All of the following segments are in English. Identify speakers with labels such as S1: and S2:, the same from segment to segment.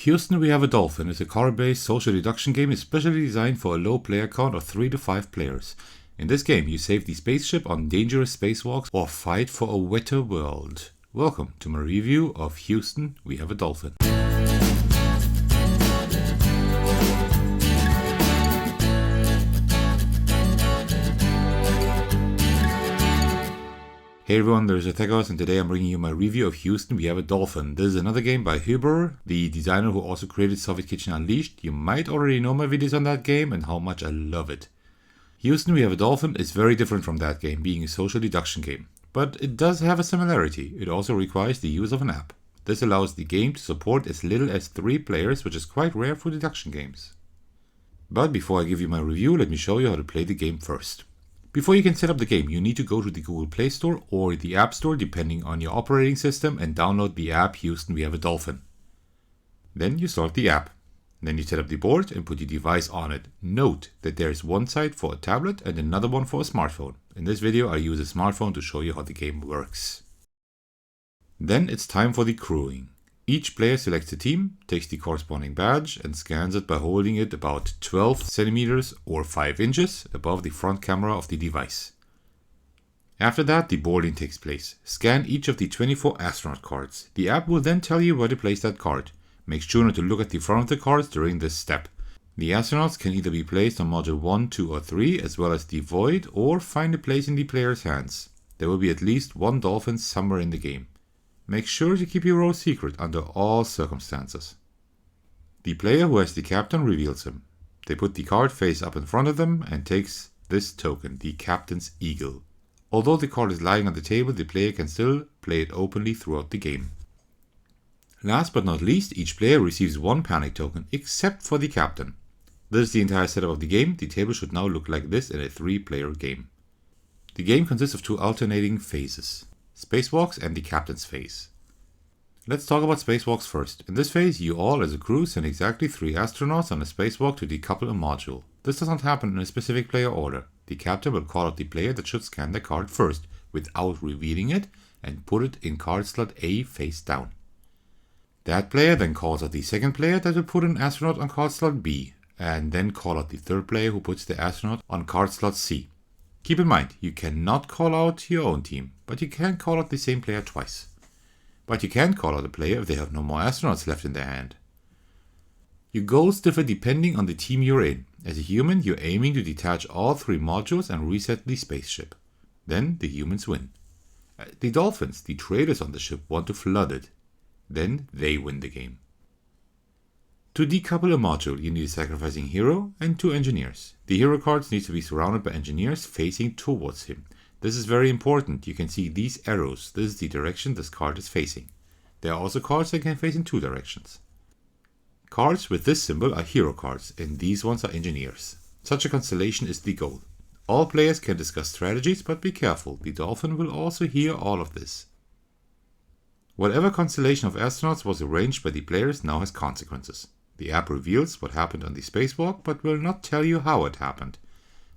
S1: Houston, We Have a Dolphin is a card-based social deduction game especially designed for a low player count of 3 to 5 players. In this game, you save the spaceship on dangerous spacewalks or fight for a wetter world. Welcome to my review of Houston, We Have a Dolphin. Hey everyone, there's Athegos, and today I'm bringing you my review of Houston, We Have a Dolphin. This is another game by HYBR, the designer who also created Soviet Kitchen Unleashed. You might already know my videos on that game and how much I love it. Houston, We Have a Dolphin is very different from that game, being a social deduction game. But it does have a similarity. It also requires the use of an app. This allows the game to support as little as 3 players, which is quite rare for deduction games. But before I give you my review, let me show you how to play the game first. Before you can set up the game, you need to go to the Google Play Store or the App Store depending on your operating system and download the app Houston, We Have a Dolphin. Then you start the app. Then you set up the board and put your device on it. Note that there is one side for a tablet and another one for a smartphone. In this video I use a smartphone to show you how the game works. Then it's time for the crewing. Each player selects a team, takes the corresponding badge and scans it by holding it about 12 centimeters or 5 inches above the front camera of the device. After that, the boarding takes place. Scan each of the 24 astronaut cards. The app will then tell you where to place that card. Make sure not to look at the front of the cards during this step. The astronauts can either be placed on module 1, 2 or 3 as well as the void, or find a place in the player's hands. There will be at least one dolphin somewhere in the game. Make sure to keep your role secret under all circumstances. The player who has the captain reveals him. They put the card face up in front of them and takes this token, the captain's eagle. Although the card is lying on the table, the player can still play it openly throughout the game. Last but not least, each player receives one panic token, except for the captain. This is the entire setup of the game. The table should now look like this in a 3-player game. The game consists of 2 alternating phases: spacewalks and the captain's phase. Let's talk about spacewalks first. In this phase, you all as a crew send exactly 3 astronauts on a spacewalk to decouple a module. This does not happen in a specific player order. The captain will call out the player that should scan the card first, without revealing it, and put it in card slot A face down. That player then calls out the second player that will put an astronaut on card slot B, and then call out the third player who puts the astronaut on card slot C. Keep in mind, you cannot call out your own team, but you can call out the same player twice. But you can call out a player if they have no more astronauts left in their hand. Your goals differ depending on the team you're in. As a human, you're aiming to detach all 3 modules and reset the spaceship. Then the humans win. The dolphins, the traders on the ship, want to flood it. Then they win the game. To decouple a module, you need a sacrificing hero and 2 engineers. The hero cards need to be surrounded by engineers facing towards him. This is very important. You can see these arrows. This is the direction this card is facing. There are also cards that can face in 2 directions. Cards with this symbol are hero cards, and these ones are engineers. Such a constellation is the goal. All players can discuss strategies, but be careful. The dolphin will also hear all of this. Whatever constellation of astronauts was arranged by the players now has consequences. The app reveals what happened on the spacewalk, but will not tell you how it happened.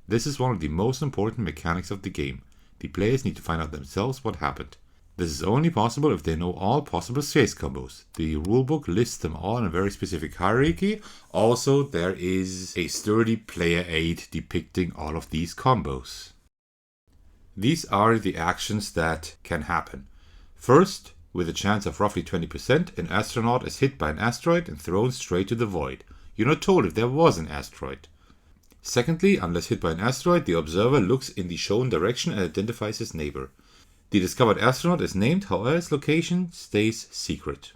S1: This is one of the most important mechanics of the game. The players need to find out themselves what happened. This is only possible if they know all possible space combos. The rulebook lists them all in a very specific hierarchy. Also, there is a sturdy player aid depicting all of these combos. These are the actions that can happen. First, with a chance of roughly 20%, an astronaut is hit by an asteroid and thrown straight to the void. You're not told if there was an asteroid. Secondly, unless hit by an asteroid, the observer looks in the shown direction and identifies his neighbor. The discovered astronaut is named, however his location stays secret.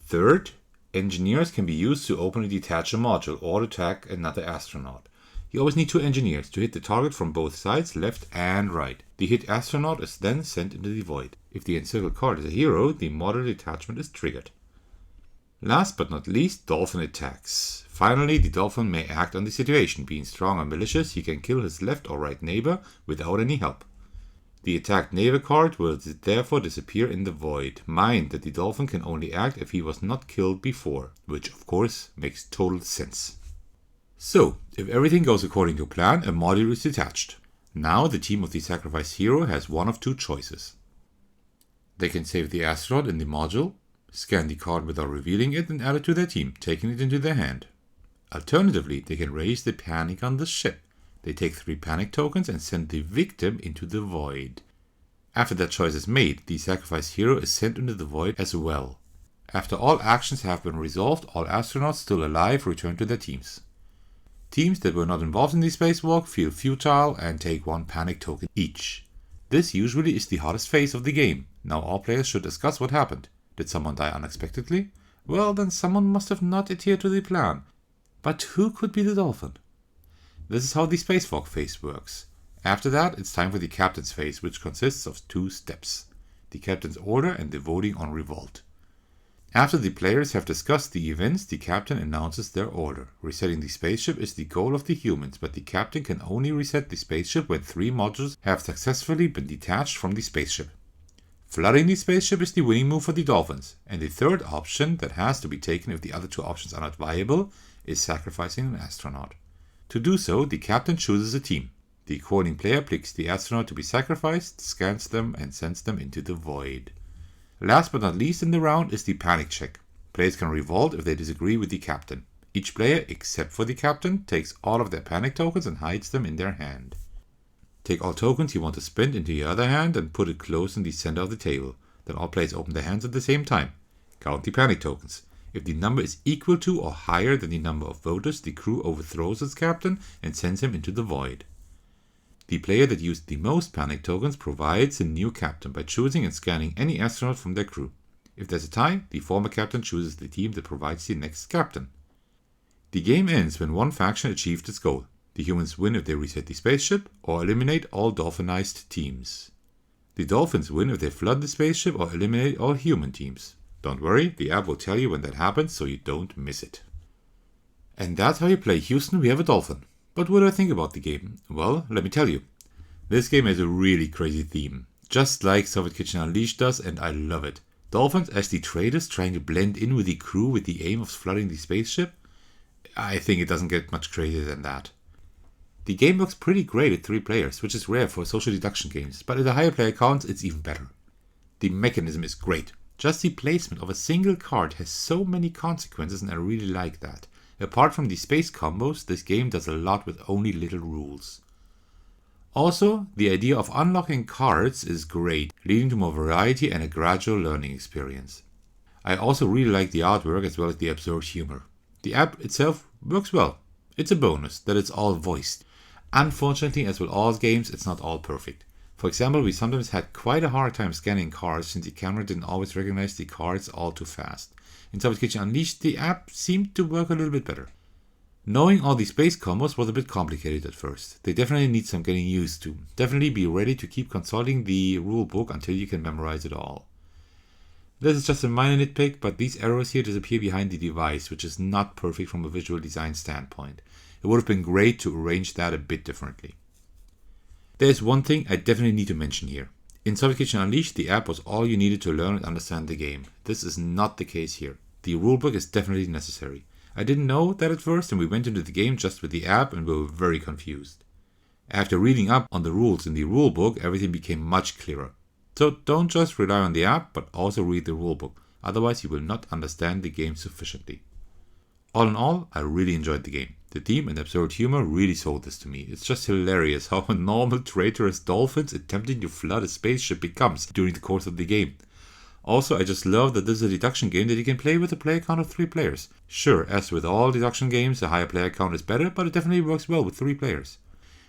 S1: Third, engineers can be used to open and detach a module or to attack another astronaut. You always need 2 engineers to hit the target from both sides, left and right. The hit astronaut is then sent into the void. If the encircled card is a hero, the module detachment is triggered. Last but not least, dolphin attacks. Finally, the dolphin may act on the situation. Being strong or malicious, he can kill his left or right neighbor without any help. The attacked neighbor card will therefore disappear in the void. Mind that the dolphin can only act if he was not killed before, which of course makes total sense. So, if everything goes according to plan, a module is detached. Now the team of the sacrificed hero has one of 2 choices. They can save the astronaut in the module, scan the card without revealing it and add it to their team, taking it into their hand. Alternatively, they can raise the panic on the ship. They take 3 panic tokens and send the victim into the void. After that choice is made, the sacrificed hero is sent into the void as well. After all actions have been resolved, all astronauts still alive return to their teams. Teams that were not involved in the spacewalk feel futile and take 1 panic token each. This usually is the hottest phase of the game. Now all players should discuss what happened. Did someone die unexpectedly? Well, then someone must have not adhered to the plan. But who could be the Dolphin? This is how the spacewalk phase works. After that, it's time for the captain's phase, which consists of 2 steps. The captain's order and the voting on revolt. After the players have discussed the events, the captain announces their order. Resetting the spaceship is the goal of the humans, but the captain can only reset the spaceship when 3 modules have successfully been detached from the spaceship. Flooding the spaceship is the winning move for the Dolphins, and the third option that has to be taken if the other 2 options are not viable is sacrificing an astronaut. To do so, the captain chooses a team. The coordinating player picks the astronaut to be sacrificed, scans them, and sends them into the void. Last but not least in the round is the panic check. Players can revolt if they disagree with the captain. Each player, except for the captain, takes all of their panic tokens and hides them in their hand. Take all tokens you want to spend into your other hand and put it close in the center of the table. Then all players open their hands at the same time. Count the panic tokens. If the number is equal to or higher than the number of voters, the crew overthrows its captain and sends him into the void. The player that used the most panic tokens provides a new captain by choosing and scanning any astronaut from their crew. If there's a tie, the former captain chooses the team that provides the next captain. The game ends when one faction achieved its goal. The humans win if they reset the spaceship or eliminate all Dolphinized teams. The Dolphins win if they flood the spaceship or eliminate all human teams. Don't worry, the app will tell you when that happens so you don't miss it. And that's how you play Houston, we have a Dolphin. But what do I think about the game? Well, let me tell you. This game has a really crazy theme, just like Soviet Kitchen Unleashed does, and I love it. Dolphins as the traders trying to blend in with the crew with the aim of flooding the spaceship? I think it doesn't get much crazier than that. The game works pretty great at 3 players, which is rare for social deduction games, but at the higher player counts it's even better. The mechanism is great. Just the placement of a single card has so many consequences and I really like that. Apart from the space combos, this game does a lot with only little rules. Also, the idea of unlocking cards is great, leading to more variety and a gradual learning experience. I also really like the artwork as well as the absurd humor. The app itself works well. It's a bonus that it's all voiced. Unfortunately, as with all games, it's not all perfect. For example, we sometimes had quite a hard time scanning cards since the camera didn't always recognize the cards all too fast. In Soviet Kitchen Unleashed, the app seemed to work a little bit better. Knowing all the space combos was a bit complicated at first. They definitely need some getting used to. Definitely be ready to keep consulting the rulebook until you can memorize it all. This is just a minor nitpick, but these arrows here disappear behind the device, which is not perfect from a visual design standpoint. It would have been great to arrange that a bit differently. There's one thing I definitely need to mention here. In Soviet Kitchen Unleashed, the app was all you needed to learn and understand the game. This is not the case here. The rulebook is definitely necessary. I didn't know that at first and we went into the game just with the app and we were very confused. After reading up on the rules in the rulebook, everything became much clearer. So don't just rely on the app, but also read the rulebook. Otherwise you will not understand the game sufficiently. All in all, I really enjoyed the game. The theme and absurd humor really sold this to me. It's just hilarious how a normal traitorous Dolphins attempting to flood a spaceship becomes during the course of the game. Also, I just love that this is a deduction game that you can play with a player count of 3 players. Sure, as with all deduction games, a higher player count is better, but it definitely works well with 3 players.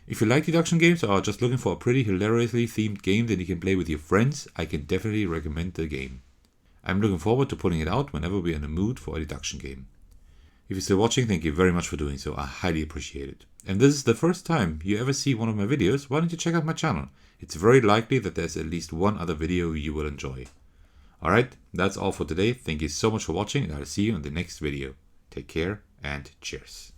S1: If you like deduction games or are just looking for a pretty hilariously themed game that you can play with your friends, I can definitely recommend the game. I'm looking forward to putting it out whenever we're in the mood for a deduction game. If you're still watching, thank you very much for doing so. I highly appreciate it. And this is the first time you ever see one of my videos, why don't you check out my channel? It's very likely that there's at least one other video you will enjoy. Alright, that's all for today. Thank you so much for watching and I'll see you in the next video. Take care and cheers.